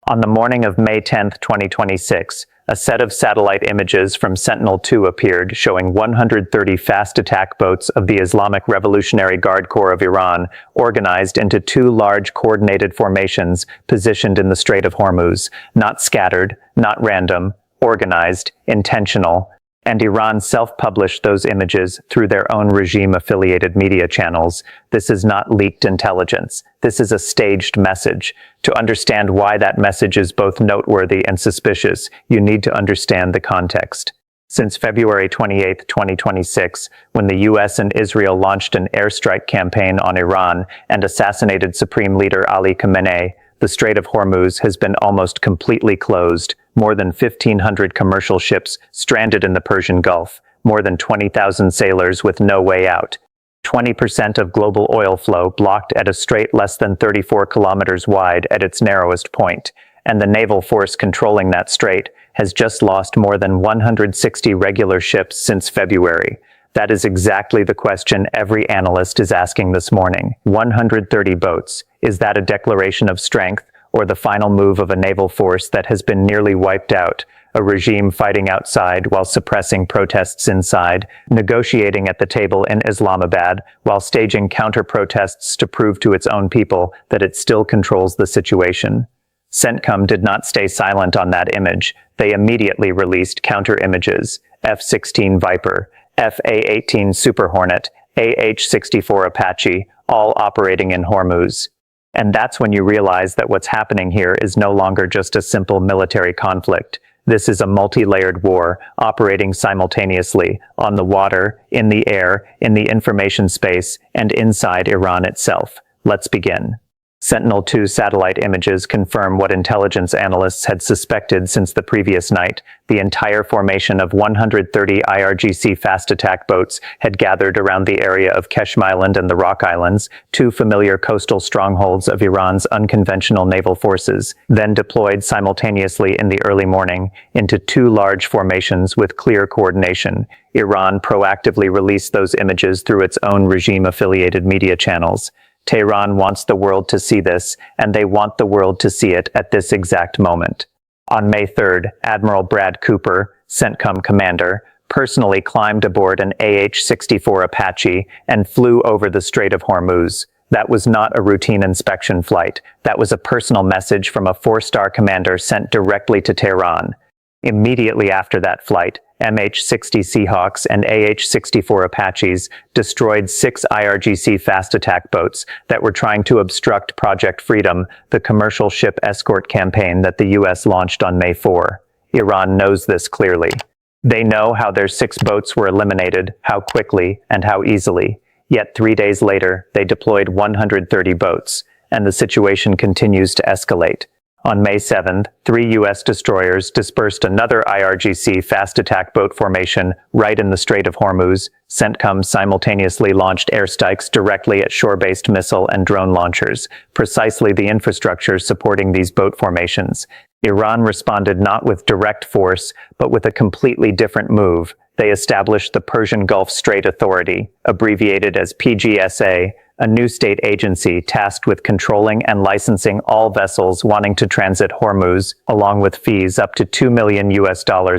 On the morning of May 10, 2026, a set of satellite images from Sentinel-2 appeared showing 130 fast attack boats of the Islamic Revolutionary Guard Corps of Iran organized into two large coordinated formations positioned in the Strait of Hormuz, not scattered, not random, organized, intentional, and Iran self-published those images through their own regime-affiliated media channels. This is not leaked intelligence. This is a staged message. To understand why that message is both noteworthy and suspicious, you need to understand the context. Since February 28, 2026, when the US and Israel launched an airstrike campaign on Iran and assassinated Supreme Leader Ali Khamenei, the Strait of Hormuz has been almost completely closed. More than 1,500 commercial ships stranded in the Persian Gulf, more than 20,000 sailors with no way out. 20% of global oil flow blocked at a strait less than 34 kilometers wide at its narrowest point, and the naval force controlling that strait has just lost more than 160 regular ships since February. That is exactly the question every analyst is asking this morning. 130 boats. Is that a declaration of strength, or the final move of a naval force that has been nearly wiped out, a regime fighting outside while suppressing protests inside, negotiating at the table in Islamabad while staging counter-protests to prove to its own people that it still controls the situation? CENTCOM did not stay silent on that image. They immediately released counter-images: F-16 Viper, F-A-18 Super Hornet, AH-64 Apache, all operating in Hormuz. And that's when you realize that what's happening here is no longer just a simple military conflict. This is a multi-layered war, operating simultaneously, on the water, in the air, in the information space, and inside Iran itself. Let's begin. Sentinel-2 satellite images confirm what intelligence analysts had suspected since the previous night. The entire formation of 130 IRGC fast attack boats had gathered around the area of Keshm Island and the Rock Islands, two familiar coastal strongholds of Iran's unconventional naval forces, then deployed simultaneously in the early morning into two large formations with clear coordination. Iran proactively released those images through its own regime-affiliated media channels. Tehran wants the world to see this, and they want the world to see it at this exact moment. On May 3rd, Admiral Brad Cooper, CENTCOM commander, personally climbed aboard an AH-64 Apache and flew over the Strait of Hormuz. That was not a routine inspection flight. That was a personal message from a four-star commander sent directly to Tehran. Immediately after that flight, MH-60 Seahawks and AH-64 Apaches destroyed 6 IRGC fast attack boats that were trying to obstruct Project Freedom, the commercial ship escort campaign that the US launched on May 4. Iran knows this clearly. They know how their 6 boats were eliminated, how quickly, and how easily. Yet 3 days later, they deployed 130 boats, and the situation continues to escalate. On May 7th, 3 U.S. destroyers dispersed another IRGC fast attack boat formation right in the Strait of Hormuz. CENTCOM simultaneously launched airstrikes directly at shore-based missile and drone launchers, precisely the infrastructure supporting these boat formations. Iran responded not with direct force, but with a completely different move. They established the Persian Gulf Strait Authority, abbreviated as PGSA, a new state agency tasked with controlling and licensing all vessels wanting to transit Hormuz, along with fees up to $2 million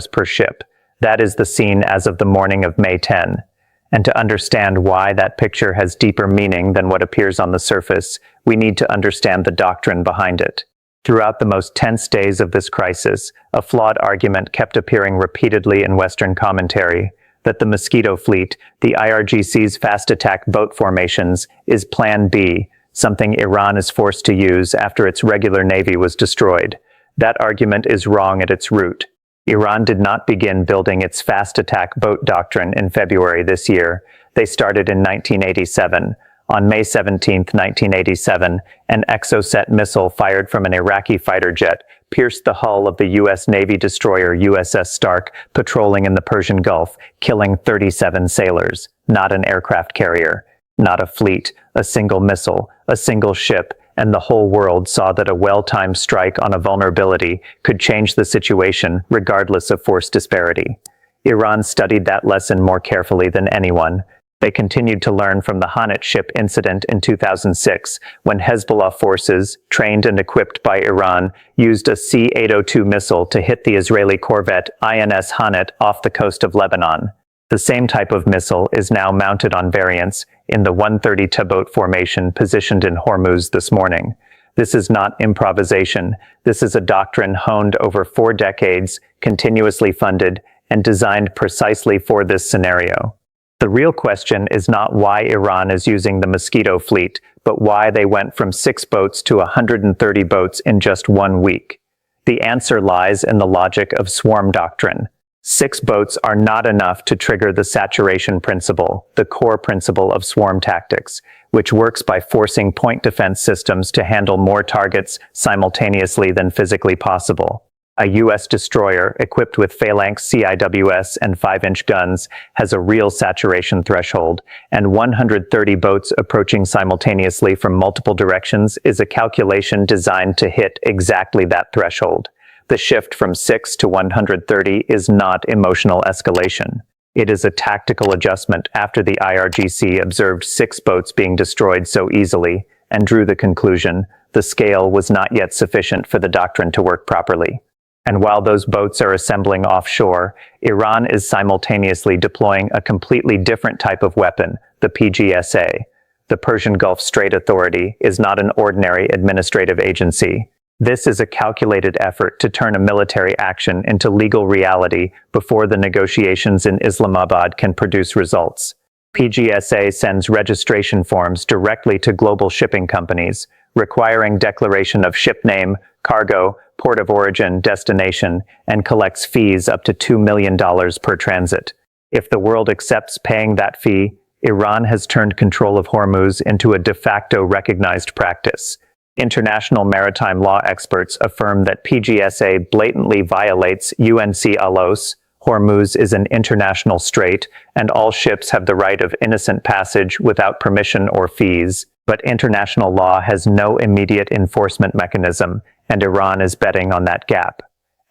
per ship. That is the scene as of the morning of May 10. And to understand why that picture has deeper meaning than what appears on the surface, we need to understand the doctrine behind it. Throughout the most tense days of this crisis, a flawed argument kept appearing repeatedly in Western commentary, that the Mosquito Fleet, the IRGC's fast attack boat formations, is Plan B, something Iran is forced to use after its regular navy was destroyed. That argument is wrong at its root. Iran did not begin building its fast attack boat doctrine in February this year. They started in 1987. On May 17, 1987, an Exocet missile fired from an Iraqi fighter jet pierced the hull of the U.S. Navy destroyer USS Stark patrolling in the Persian Gulf, killing 37 sailors. Not an aircraft carrier, not a fleet, a single missile, a single ship, and the whole world saw that a well-timed strike on a vulnerability could change the situation regardless of force disparity. Iran studied that lesson more carefully than anyone. They continued to learn from the Hanit ship incident in 2006, when Hezbollah forces, trained and equipped by Iran, used a C-802 missile to hit the Israeli corvette INS Hanit off the coast of Lebanon. The same type of missile is now mounted on variants in the 130 tugboat formation positioned in Hormuz this morning. This is not improvisation. This is a doctrine honed over 4 decades, continuously funded, and designed precisely for this scenario. The real question is not why Iran is using the Mosquito fleet, but why they went from 6 boats to 130 boats in just 1 week. The answer lies in the logic of swarm doctrine. 6 boats are not enough to trigger the saturation principle, the core principle of swarm tactics, which works by forcing point defense systems to handle more targets simultaneously than physically possible. A U.S. destroyer equipped with Phalanx CIWS and 5-inch guns has a real saturation threshold, and 130 boats approaching simultaneously from multiple directions is a calculation designed to hit exactly that threshold. The shift from 6 to 130 is not emotional escalation. It is a tactical adjustment after the IRGC observed 6 boats being destroyed so easily and drew the conclusion the scale was not yet sufficient for the doctrine to work properly. And while those boats are assembling offshore, Iran is simultaneously deploying a completely different type of weapon, the PGSA. The Persian Gulf Strait Authority is not an ordinary administrative agency. This is a calculated effort to turn a military action into legal reality before the negotiations in Islamabad can produce results. PGSA sends registration forms directly to global shipping companies, requiring declaration of ship name, cargo, port of origin, destination, and collects fees up to $2 million per transit. If the world accepts paying that fee, Iran has turned control of Hormuz into a de facto recognized practice. International maritime law experts affirm that PGSA blatantly violates UNCLOS. Hormuz is an international strait, and all ships have the right of innocent passage without permission or fees. But international law has no immediate enforcement mechanism, and Iran is betting on that gap.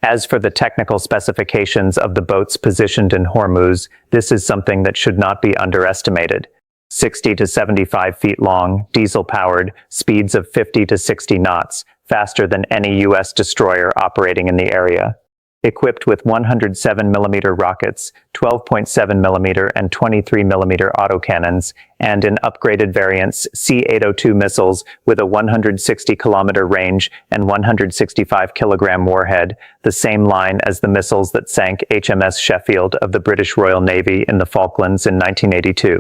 As for the technical specifications of the boats positioned in Hormuz, this is something that should not be underestimated. 60 to 75 feet long, diesel-powered, speeds of 50 to 60 knots, faster than any U.S. destroyer operating in the area. Equipped with 107mm rockets, 12.7mm and 23mm autocannons, and in upgraded variants C-802 missiles with a 160-kilometer range and 165-kilogram warhead, the same line as the missiles that sank HMS Sheffield of the British Royal Navy in the Falklands in 1982.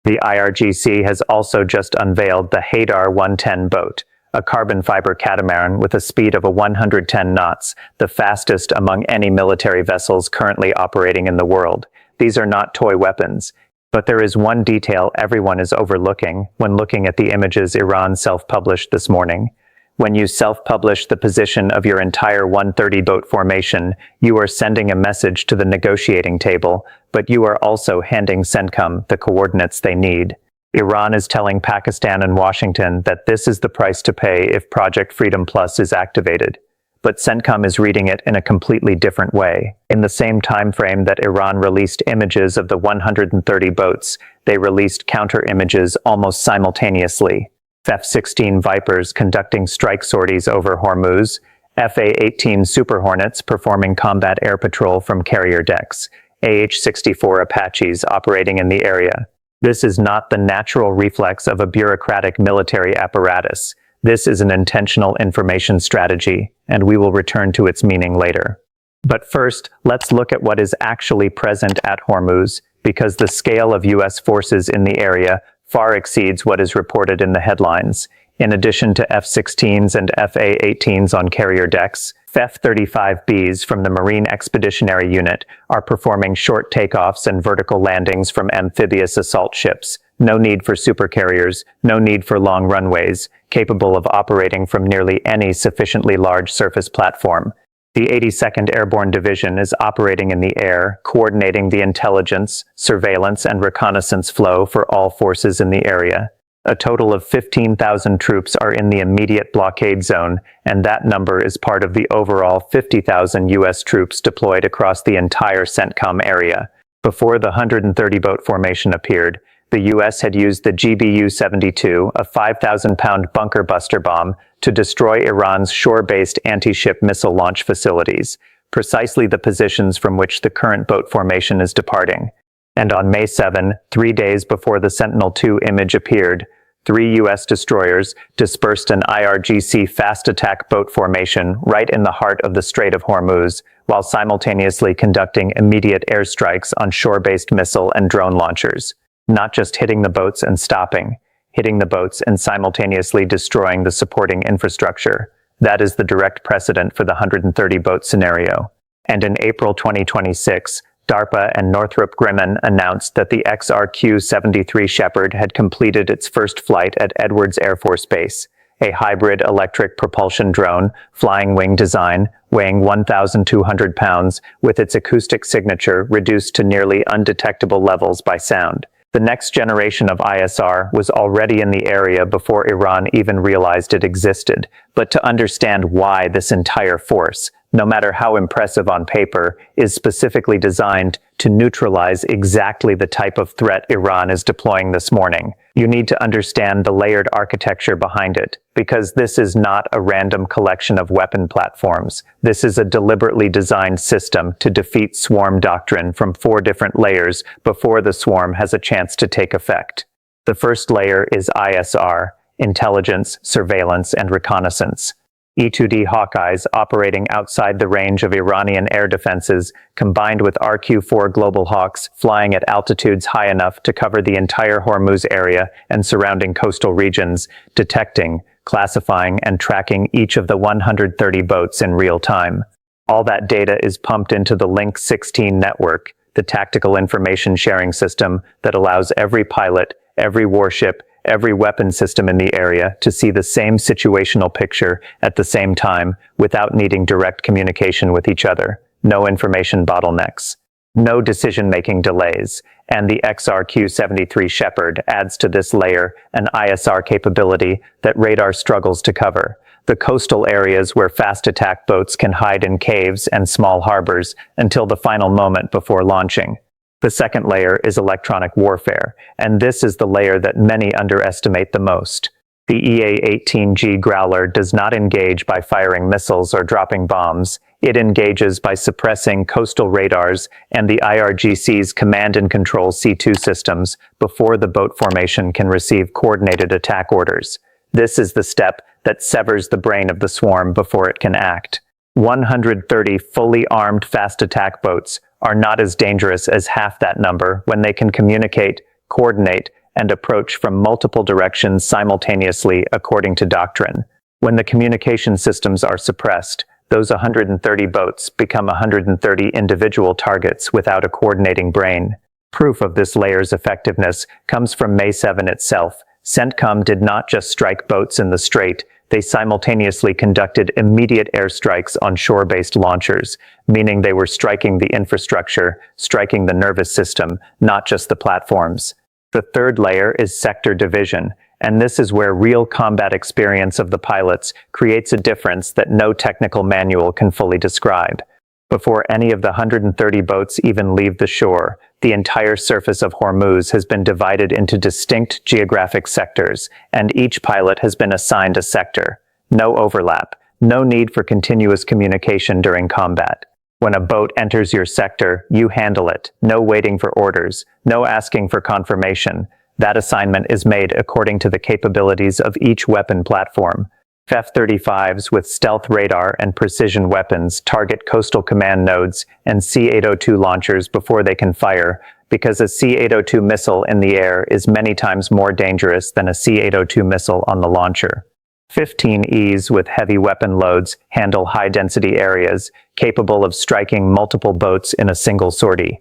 The IRGC has also just unveiled the Haydar 110 boat, a carbon fiber catamaran with a speed of 110 knots, the fastest among any military vessels currently operating in the world. These are not toy weapons. But there is one detail everyone is overlooking when looking at the images Iran self-published this morning. When you self-publish the position of your entire 130-boat formation, you are sending a message to the negotiating table, but you are also handing CENTCOM the coordinates they need. Iran is telling Pakistan and Washington that this is the price to pay if Project Freedom Plus is activated. But CENTCOM is reading it in a completely different way. In the same time frame that Iran released images of the 130 boats, they released counter-images almost simultaneously. F-16 Vipers conducting strike sorties over Hormuz, FA-18 Super Hornets performing combat air patrol from carrier decks, AH-64 Apaches operating in the area. This is not the natural reflex of a bureaucratic military apparatus. This is an intentional information strategy, and we will return to its meaning later. But first, let's look at what is actually present at Hormuz, because the scale of U.S. forces in the area far exceeds what is reported in the headlines. In addition to F-16s and FA-18s on carrier decks, F-35Bs from the Marine Expeditionary Unit are performing short takeoffs and vertical landings from amphibious assault ships. No need for supercarriers, no need for long runways, capable of operating from nearly any sufficiently large surface platform. The 82nd Airborne Division is operating in the air, coordinating the intelligence, surveillance, and reconnaissance flow for all forces in the area. A total of 15,000 troops are in the immediate blockade zone, and that number is part of the overall 50,000 U.S. troops deployed across the entire CENTCOM area. Before the 130-boat formation appeared, The U.S. had used the GBU-72, a 5,000-pound bunker buster bomb, to destroy Iran's shore-based anti-ship missile launch facilities, precisely the positions from which the current boat formation is departing. And on May 7, 3 days before the Sentinel-2 image appeared, 3 U.S. destroyers dispersed an IRGC fast attack boat formation right in the heart of the Strait of Hormuz, while simultaneously conducting immediate airstrikes on shore-based missile and drone launchers. Not just hitting the boats and stopping, hitting the boats and simultaneously destroying the supporting infrastructure. That is the direct precedent for the 130-boat scenario. And in April 2026, DARPA and Northrop Grumman announced that the XRQ-73 Shepherd had completed its first flight at Edwards Air Force Base, a hybrid electric propulsion drone, flying wing design, weighing 1,200 pounds, with its acoustic signature reduced to nearly undetectable levels by sound. The next generation of ISR was already in the area before Iran even realized it existed. But to understand why this entire force, no matter how impressive on paper, is specifically designed to neutralize exactly the type of threat Iran is deploying this morning, you need to understand the layered architecture behind it, because this is not a random collection of weapon platforms. This is a deliberately designed system to defeat swarm doctrine from 4 different layers before the swarm has a chance to take effect. The first layer is ISR, intelligence, surveillance, and reconnaissance. E-2D Hawkeyes operating outside the range of Iranian air defenses, combined with RQ-4 Global Hawks flying at altitudes high enough to cover the entire Hormuz area and surrounding coastal regions, detecting, classifying, and tracking each of the 130 boats in real time. All that data is pumped into the Link 16 network, the tactical information sharing system that allows every pilot, every warship, every weapon system in the area to see the same situational picture at the same time without needing direct communication with each other. No information bottlenecks. No decision-making delays. And the XRQ-73 Shepherd adds to this layer an ISR capability that radar struggles to cover. The coastal areas where fast attack boats can hide in caves and small harbors until the final moment before launching. The second layer is electronic warfare, and this is the layer that many underestimate the most. The EA-18G Growler does not engage by firing missiles or dropping bombs. It engages by suppressing coastal radars and the IRGC's command and control C2 systems before the boat formation can receive coordinated attack orders. This is the step that severs the brain of the swarm before it can act. 130 fully armed fast attack boats are not as dangerous as half that number when they can communicate, coordinate, and approach from multiple directions simultaneously according to doctrine. When the communication systems are suppressed, those 130 boats become 130 individual targets without a coordinating brain. Proof of this layer's effectiveness comes from May 7 itself. CENTCOM did not just strike boats in the strait, they simultaneously conducted immediate airstrikes on shore-based launchers, meaning they were striking the infrastructure, striking the nervous system, not just the platforms. The third layer is sector division, and this is where real combat experience of the pilots creates a difference that no technical manual can fully describe. Before any of the 130 boats even leave the shore, the entire surface of Hormuz has been divided into distinct geographic sectors, and each pilot has been assigned a sector. No overlap, no need for continuous communication during combat. When a boat enters your sector, you handle it. No waiting for orders, no asking for confirmation. That assignment is made according to the capabilities of each weapon platform. F-35s with stealth radar and precision weapons target coastal command nodes and C-802 launchers before they can fire, because a C-802 missile in the air is many times more dangerous than a C-802 missile on the launcher. 15Es with heavy weapon loads handle high-density areas, capable of striking multiple boats in a single sortie.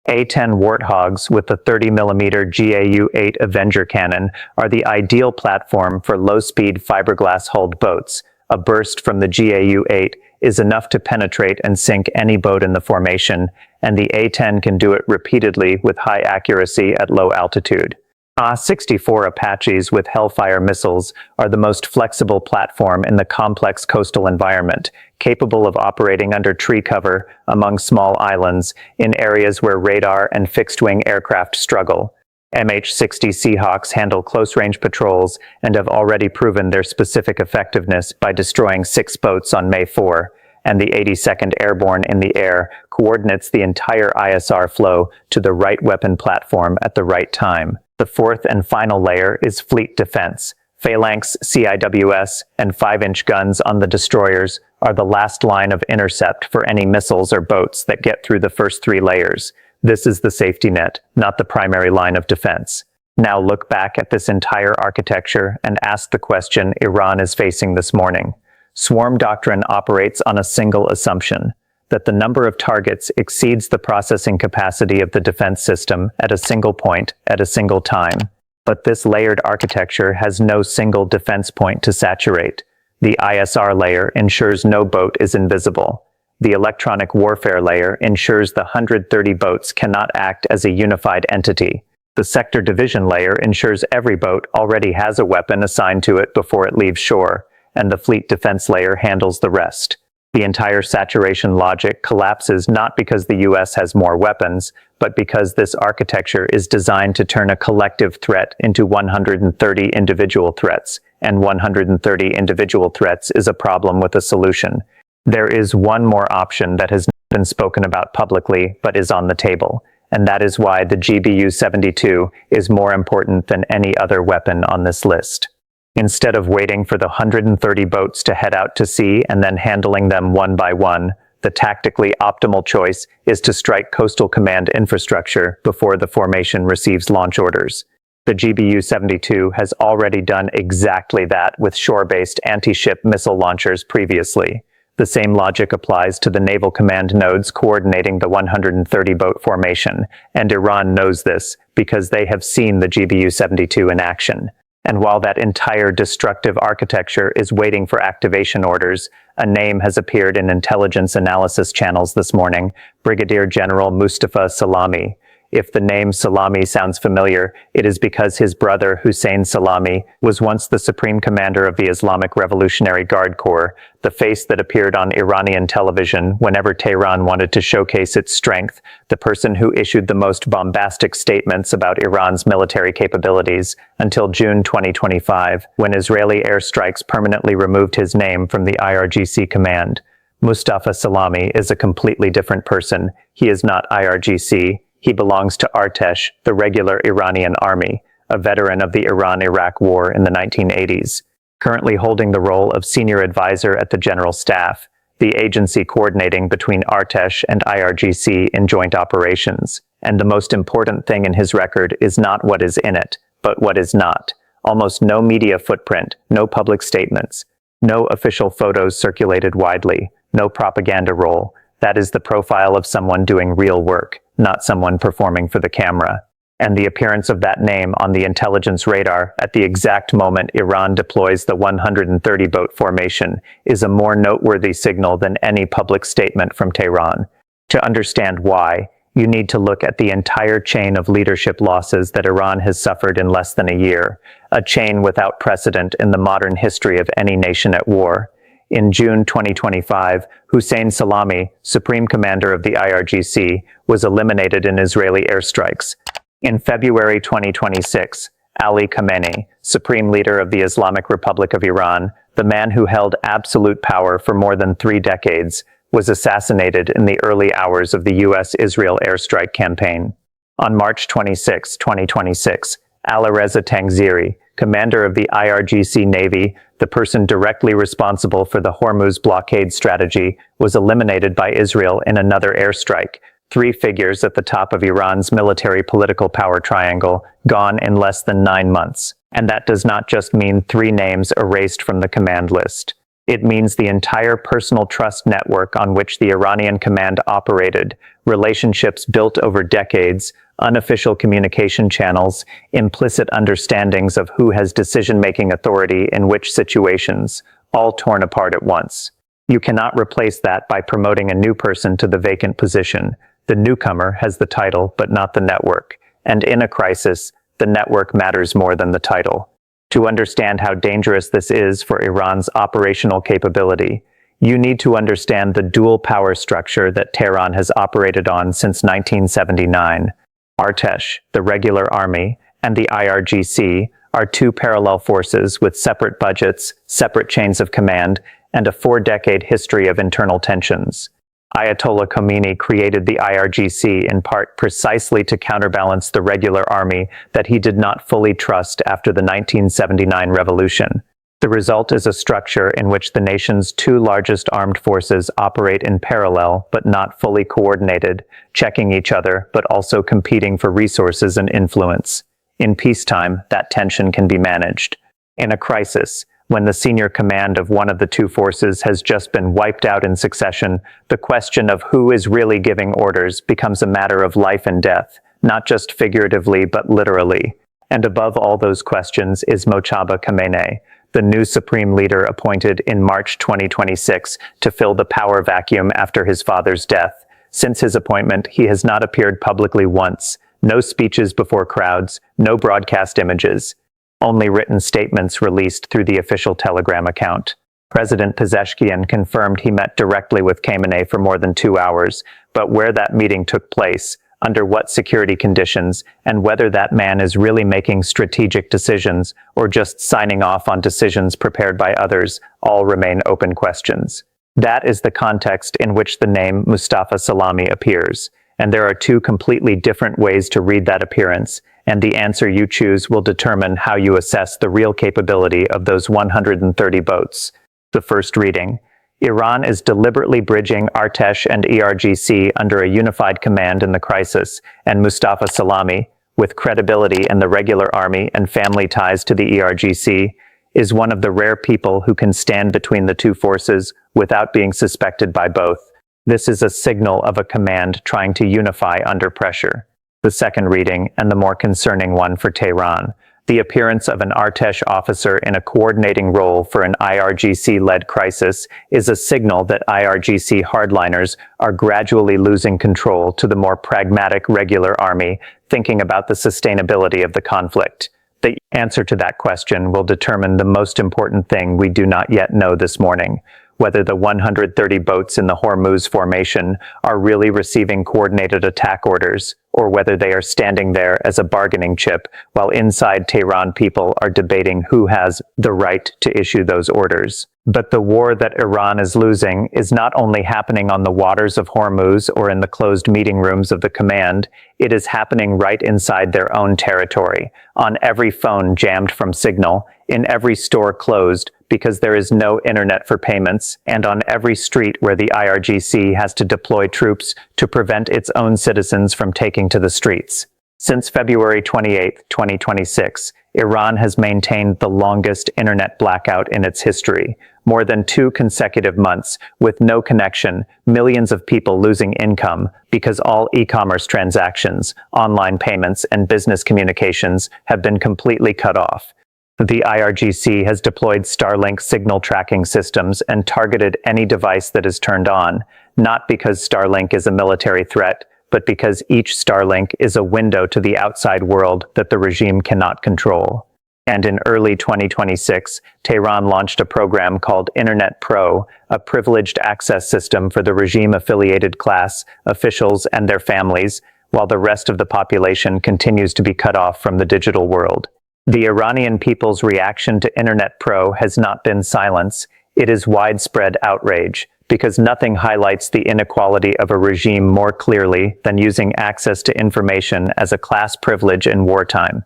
A-10 Warthogs with the 30mm GAU-8 Avenger cannon are the ideal platform for low-speed fiberglass-hulled boats. A burst from the GAU-8 is enough to penetrate and sink any boat in the formation, and the A-10 can do it repeatedly with high accuracy at low altitude. AH-64 Apaches with Hellfire missiles are the most flexible platform in the complex coastal environment, capable of operating under tree cover, among small islands, in areas where radar and fixed-wing aircraft struggle. MH-60 Seahawks handle close-range patrols and have already proven their specific effectiveness by destroying 6 boats on May 4, and the 82nd Airborne in the air coordinates the entire ISR flow to the right weapon platform at the right time. The fourth and final layer is fleet defense. Phalanx, CIWS, and 5-inch guns on the destroyers are the last line of intercept for any missiles or boats that get through the first 3 layers. This is the safety net, not the primary line of defense. Now look back at this entire architecture and ask the question Iran is facing this morning. Swarm doctrine operates on a single assumption, that the number of targets exceeds the processing capacity of the defense system at a single point at a single time. But this layered architecture has no single defense point to saturate. The ISR layer ensures no boat is invisible. The electronic warfare layer ensures the 130 boats cannot act as a unified entity. The sector division layer ensures every boat already has a weapon assigned to it before it leaves shore, and the fleet defense layer handles the rest. The entire saturation logic collapses not because the US has more weapons, but because this architecture is designed to turn a collective threat into 130 individual threats, and 130 individual threats is a problem with a solution. There is one more option that has not been spoken about publicly but is on the table, and that is why the GBU-72 is more important than any other weapon on this list. Instead of waiting for the 130 boats to head out to sea and then handling them one by one, the tactically optimal choice is to strike coastal command infrastructure before the formation receives launch orders. The GBU-72 has already done exactly that with shore-based anti-ship missile launchers previously. The same logic applies to the naval command nodes coordinating the 130-boat formation, and Iran knows this because they have seen the GBU-72 in action. And while that entire destructive architecture is waiting for activation orders, a name has appeared in intelligence analysis channels this morning: Brigadier General Mustafa Salami. If the name Salami sounds familiar, it is because his brother Hussein Salami was once the Supreme Commander of the Islamic Revolutionary Guard Corps, the face that appeared on Iranian television whenever Tehran wanted to showcase its strength, the person who issued the most bombastic statements about Iran's military capabilities, until June 2025, when Israeli airstrikes permanently removed his name from the IRGC command. Mustafa Salami is a completely different person. He is not IRGC. He belongs to Artesh, the regular Iranian army, a veteran of the Iran-Iraq War in the 1980s, currently holding the role of senior advisor at the General Staff, the agency coordinating between Artesh and IRGC in joint operations. And the most important thing in his record is not what is in it, but what is not. Almost no media footprint, no public statements, no official photos circulated widely, no propaganda role. That is the profile of someone doing real work, not someone performing for the camera. And the appearance of that name on the intelligence radar at the exact moment Iran deploys the 130-boat formation is a more noteworthy signal than any public statement from Tehran. To understand why, you need to look at the entire chain of leadership losses that Iran has suffered in less than a year, a chain without precedent in the modern history of any nation at war. In June 2025, Hussein Salami, Supreme Commander of the IRGC, was eliminated in Israeli airstrikes. In February 2026, Ali Khamenei, Supreme Leader of the Islamic Republic of Iran, the man who held absolute power for more than 3 decades, was assassinated in the early hours of the U.S.-Israel airstrike campaign. On March 26, 2026, Alireza Tangziri, commander of the IRGC Navy, the person directly responsible for the Hormuz blockade strategy, was eliminated by Israel in another airstrike. 3 figures at the top of Iran's military-political power triangle, gone in less than 9 months. And that does not just mean 3 names erased from the command list. It means the entire personal trust network on which the Iranian command operated, relationships built over decades, unofficial communication channels, implicit understandings of who has decision-making authority in which situations, all torn apart at once. You cannot replace that by promoting a new person to the vacant position. The newcomer has the title but not the network. And in a crisis, the network matters more than the title. To understand how dangerous this is for Iran's operational capability, you need to understand the dual power structure that Tehran has operated on since 1979. Artesh, the regular army, and the IRGC are two parallel forces with separate budgets, separate chains of command, and a 4-decade history of internal tensions. Ayatollah Khomeini created the IRGC in part precisely to counterbalance the regular army that he did not fully trust after the 1979 revolution. The result is a structure in which the nation's two largest armed forces operate in parallel but not fully coordinated, checking each other but also competing for resources and influence. In peacetime, that tension can be managed. In a crisis, when the senior command of one of the two forces has just been wiped out in succession, the question of who is really giving orders becomes a matter of life and death, not just figuratively but literally. And above all those questions is Mojtaba Khamenei, the new supreme leader appointed in March 2026 to fill the power vacuum after his father's death. Since his appointment, he has not appeared publicly once. No speeches before crowds, no broadcast images. Only written statements released through the official Telegram account. President Pezeshkian confirmed he met directly with Khamenei for more than 2 hours, but where that meeting took place, under what security conditions, and whether that man is really making strategic decisions or just signing off on decisions prepared by others, all remain open questions. That is the context in which the name Mustafa Salami appears, and there are two completely different ways to read that appearance, and the answer you choose will determine how you assess the real capability of those 130 boats. The first reading. Iran is deliberately bridging Artesh and ERGC under a unified command in the crisis, and Mustafa Salami, with credibility in the regular army and family ties to the ERGC, is one of the rare people who can stand between the two forces without being suspected by both. This is a signal of a command trying to unify under pressure. The second reading, and the more concerning one for Tehran, the appearance of an Artesh officer in a coordinating role for an IRGC-led crisis is a signal that IRGC hardliners are gradually losing control to the more pragmatic regular army, thinking about the sustainability of the conflict. The answer to that question will determine the most important thing we do not yet know this morning: whether the 130 boats in the Hormuz formation are really receiving coordinated attack orders, or whether they are standing there as a bargaining chip, while inside Tehran people are debating who has the right to issue those orders. But the war that Iran is losing is not only happening on the waters of Hormuz or in the closed meeting rooms of the command, it is happening right inside their own territory, on every phone jammed from signal, in every store closed because there is no internet for payments, and on every street where the IRGC has to deploy troops to prevent its own citizens from taking to the streets. Since February 28, 2026, Iran has maintained the longest internet blackout in its history, more than 2 consecutive months, with no connection, millions of people losing income because all e-commerce transactions, online payments, and business communications have been completely cut off. The IRGC has deployed Starlink signal tracking systems and targeted any device that is turned on, not because Starlink is a military threat, but because each Starlink is a window to the outside world that the regime cannot control. And in early 2026, Tehran launched a program called Internet Pro, a privileged access system for the regime-affiliated class, officials, and their families, while the rest of the population continues to be cut off from the digital world. The Iranian people's reaction to Internet Pro has not been silence. It is widespread outrage, because nothing highlights the inequality of a regime more clearly than using access to information as a class privilege in wartime.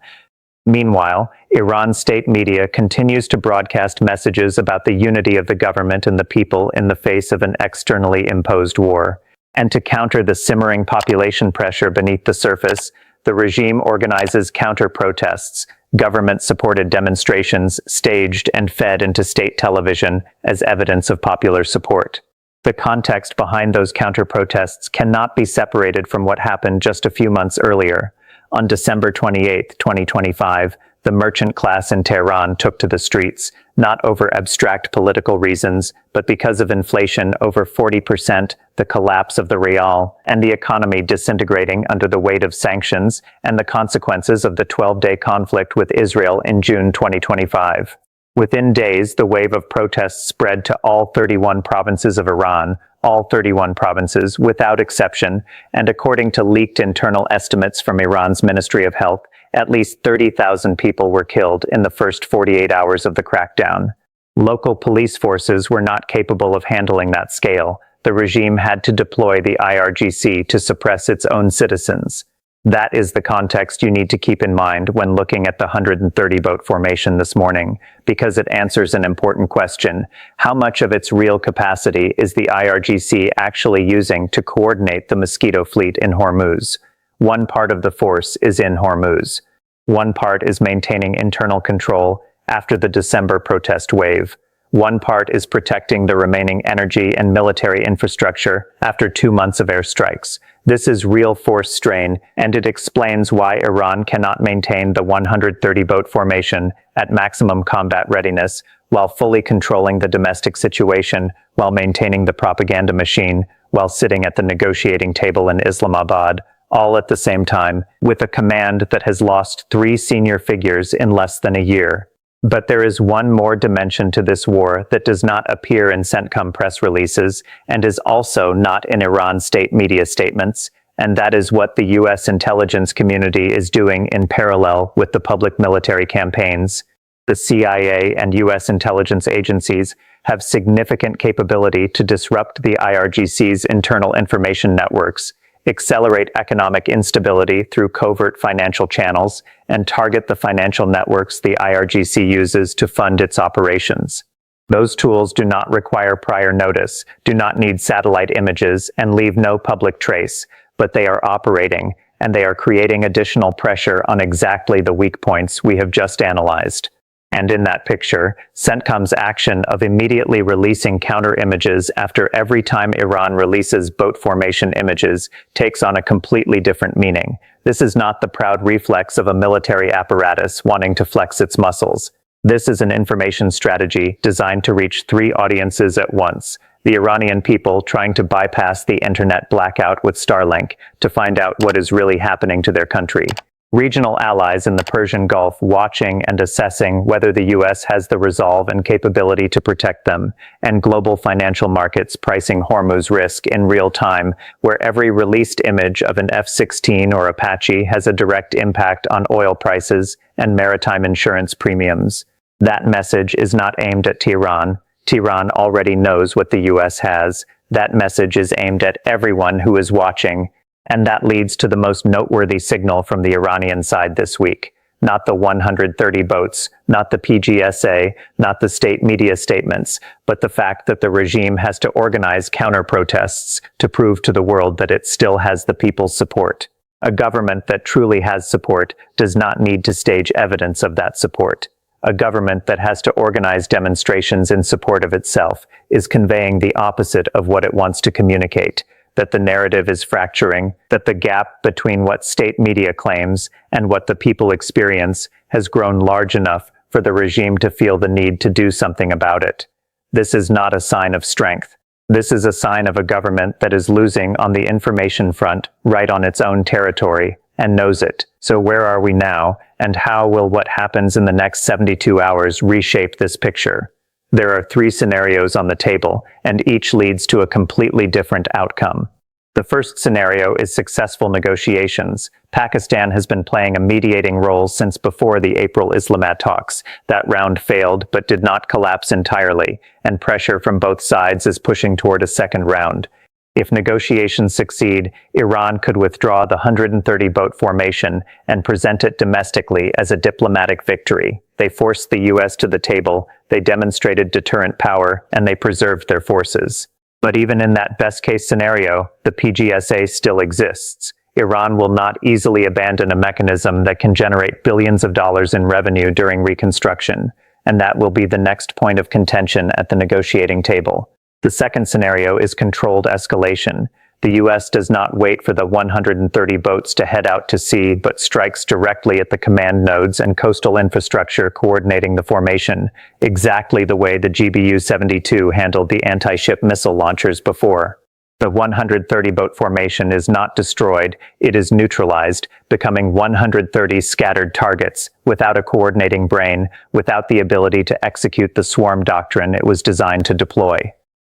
Meanwhile, Iran's state media continues to broadcast messages about the unity of the government and the people in the face of an externally imposed war. And to counter the simmering population pressure beneath the surface, the regime organizes counter-protests, government-supported demonstrations staged and fed into state television as evidence of popular support. The context behind those counter-protests cannot be separated from what happened just a few months earlier. On December 28, 2025, the merchant class in Tehran took to the streets, not over abstract political reasons, but because of inflation over 40%, the collapse of the rial, and the economy disintegrating under the weight of sanctions, and the consequences of the 12-day conflict with Israel in June 2025. Within days, the wave of protests spread to all 31 provinces of Iran, all 31 provinces without exception, and according to leaked internal estimates from Iran's Ministry of Health, at least 30,000 people were killed in the first 48 hours of the crackdown. Local police forces were not capable of handling that scale. The regime had to deploy the IRGC to suppress its own citizens. That is the context you need to keep in mind when looking at the 130-boat formation this morning, because it answers an important question. How much of its real capacity is the IRGC actually using to coordinate the Mosquito fleet in Hormuz? One part of the force is in Hormuz. One part is maintaining internal control after the December protest wave. One part is protecting the remaining energy and military infrastructure after 2 months of airstrikes. This is real force strain, and it explains why Iran cannot maintain the 130-boat formation at maximum combat readiness while fully controlling the domestic situation, while maintaining the propaganda machine, while sitting at the negotiating table in Islamabad, all at the same time, with a command that has lost 3 senior figures in less than a year. But there is one more dimension to this war that does not appear in CENTCOM press releases and is also not in Iran state media statements, and that is what the U.S. intelligence community is doing in parallel with the public military campaigns. The CIA and U.S. intelligence agencies have significant capability to disrupt the IRGC's internal information networks, accelerate economic instability through covert financial channels, and target the financial networks the IRGC uses to fund its operations. Those tools do not require prior notice, do not need satellite images, and leave no public trace, but they are operating, and they are creating additional pressure on exactly the weak points we have just analyzed. And in that picture, CENTCOM's action of immediately releasing counter-images after every time Iran releases boat formation images takes on a completely different meaning. This is not the proud reflex of a military apparatus wanting to flex its muscles. This is an information strategy designed to reach 3 audiences at once. The Iranian people trying to bypass the internet blackout with Starlink to find out what is really happening to their country. Regional allies in the Persian Gulf watching and assessing whether the U.S. has the resolve and capability to protect them, and global financial markets pricing Hormuz risk in real time, where every released image of an F-16 or Apache has a direct impact on oil prices and maritime insurance premiums. That message is not aimed at Tehran. Tehran already knows what the U.S. has. That message is aimed at everyone who is watching. And that leads to the most noteworthy signal from the Iranian side this week. Not the 130 boats, not the PGSA, not the state media statements, but the fact that the regime has to organize counter-protests to prove to the world that it still has the people's support. A government that truly has support does not need to stage evidence of that support. A government that has to organize demonstrations in support of itself is conveying the opposite of what it wants to communicate. That the narrative is fracturing, that the gap between what state media claims and what the people experience has grown large enough for the regime to feel the need to do something about it. This is not a sign of strength. This is a sign of a government that is losing on the information front right on its own territory and knows it. So where are we now, and how will what happens in the next 72 hours reshape this picture? There are 3 scenarios on the table, and each leads to a completely different outcome. The first scenario is successful negotiations. Pakistan has been playing a mediating role since before the April Islamabad talks. That round failed but did not collapse entirely, and pressure from both sides is pushing toward a second round. If negotiations succeed, Iran could withdraw the 130-boat formation and present it domestically as a diplomatic victory. They forced the U.S. to the table, they demonstrated deterrent power, and they preserved their forces. But even in that best-case scenario, the PGSA still exists. Iran will not easily abandon a mechanism that can generate billions of dollars in revenue during reconstruction, and that will be the next point of contention at the negotiating table. The second scenario is controlled escalation. The U.S. does not wait for the 130 boats to head out to sea, but strikes directly at the command nodes and coastal infrastructure coordinating the formation, exactly the way the GBU-72 handled the anti-ship missile launchers before. The 130-boat formation is not destroyed, it is neutralized, becoming 130 scattered targets, without a coordinating brain, without the ability to execute the swarm doctrine it was designed to deploy.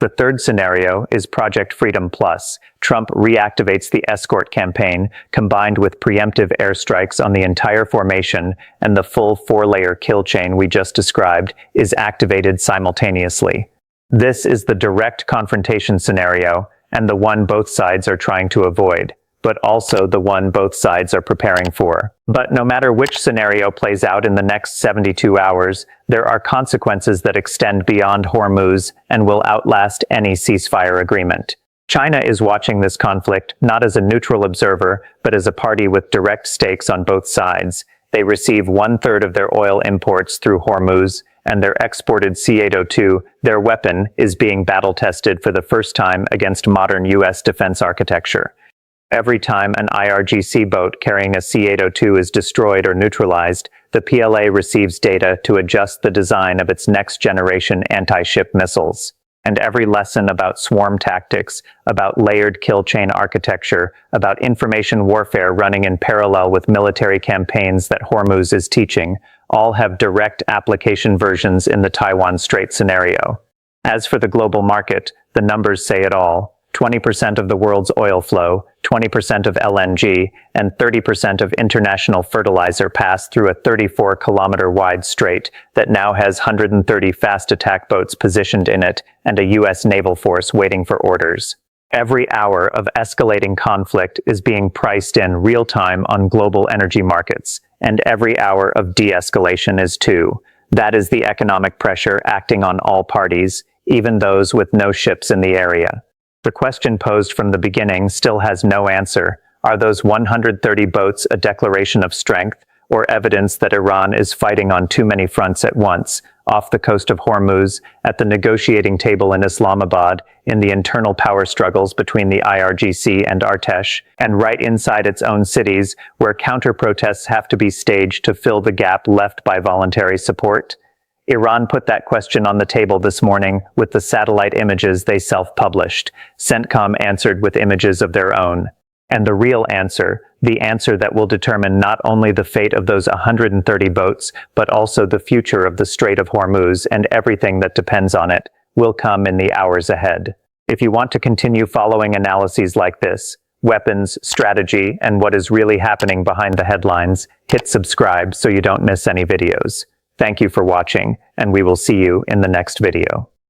The third scenario is Project Freedom Plus. Trump reactivates the escort campaign, combined with preemptive airstrikes on the entire formation, and the full four-layer kill chain we just described is activated simultaneously. This is the direct confrontation scenario, and the one both sides are trying to avoid, but also the one both sides are preparing for. But no matter which scenario plays out in the next 72 hours, there are consequences that extend beyond Hormuz and will outlast any ceasefire agreement. China is watching this conflict not as a neutral observer, but as a party with direct stakes on both sides. They receive 1/3 of their oil imports through Hormuz, and their exported C-802, their weapon, is being battle-tested for the first time against modern U.S. defense architecture. Every time an IRGC boat carrying a C-802 is destroyed or neutralized, the PLA receives data to adjust the design of its next-generation anti-ship missiles. And every lesson about swarm tactics, about layered kill chain architecture, about information warfare running in parallel with military campaigns that Hormuz is teaching, all have direct application versions in the Taiwan Strait scenario. As for the global market, the numbers say it all. 20% of the world's oil flow, 20% of LNG, and 30% of international fertilizer pass through a 34-kilometer-wide strait that now has 130 fast attack boats positioned in it and a U.S. naval force waiting for orders. Every hour of escalating conflict is being priced in real time on global energy markets, and every hour of de-escalation is too. That is the economic pressure acting on all parties, even those with no ships in the area. The question posed from the beginning still has no answer. Are those 130 boats a declaration of strength, or evidence that Iran is fighting on too many fronts at once, off the coast of Hormuz, at the negotiating table in Islamabad, in the internal power struggles between the IRGC and Artesh, and right inside its own cities, where counter-protests have to be staged to fill the gap left by voluntary support? Iran put that question on the table this morning with the satellite images they self-published. CENTCOM answered with images of their own. And the real answer, the answer that will determine not only the fate of those 130 boats, but also the future of the Strait of Hormuz and everything that depends on it, will come in the hours ahead. If you want to continue following analyses like this, weapons, strategy, and what is really happening behind the headlines, hit subscribe so you don't miss any videos. Thank you for watching, and we will see you in the next video.